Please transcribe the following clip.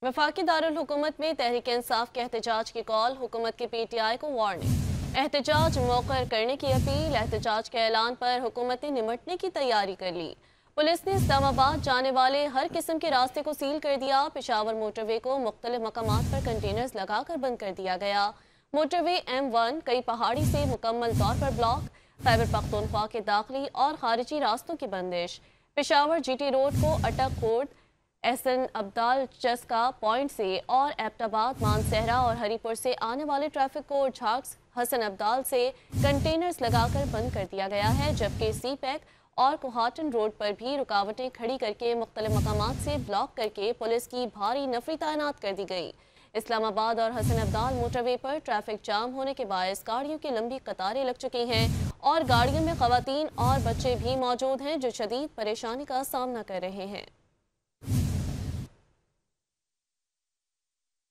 वफाकी दारुल हुकूमत में तहरीक इंसाफ के एहतजाज की कॉल, हुकूमत के PTI को वार्निंग। एहतजाज मौक़र करने की अपील। एहतजाज के ऐलान पर हुकूमत ने निमटने की तैयारी कर ली। पुलिस ने इस्लामाबाद जाने वाले हर किस्म के रास्ते को सील कर दिया। पेशावर मोटरवे को मुख्तलिफ मकामात पर कंटेनर्स लगाकर बंद कर दिया गया। मोटरवे M1 कई पहाड़ी से मुकम्मल तौर पर ब्लॉक। खैबर पख्तूनख्वा के दाखिली और खारिजी रास्तों की बंदिश। पेशावर GT रोड को अटक खोर्द, एहसन अब्दाल चस्का पॉइंट से और एबटाबाद, मानसहरा और हरीपुर से आने वाले ट्रैफिक को झाक्स हसन अब्दाल से कंटेनर्स लगाकर बंद कर दिया गया है, जबकि CPEC और कोहाटन रोड पर भी रुकावटें खड़ी करके मुख्तलिफ मकामात से ब्लॉक करके पुलिस की भारी नफरी तैनात कर दी गई। इस्लामाबाद और हसन अब्दाल मोटरवे पर ट्रैफिक जाम होने के बायस गाड़ियों की लंबी कतारें लग चुकी हैं और गाड़ियों में खवातीन और बच्चे भी मौजूद हैं जो शदीद परेशानी का सामना कर रहे हैं।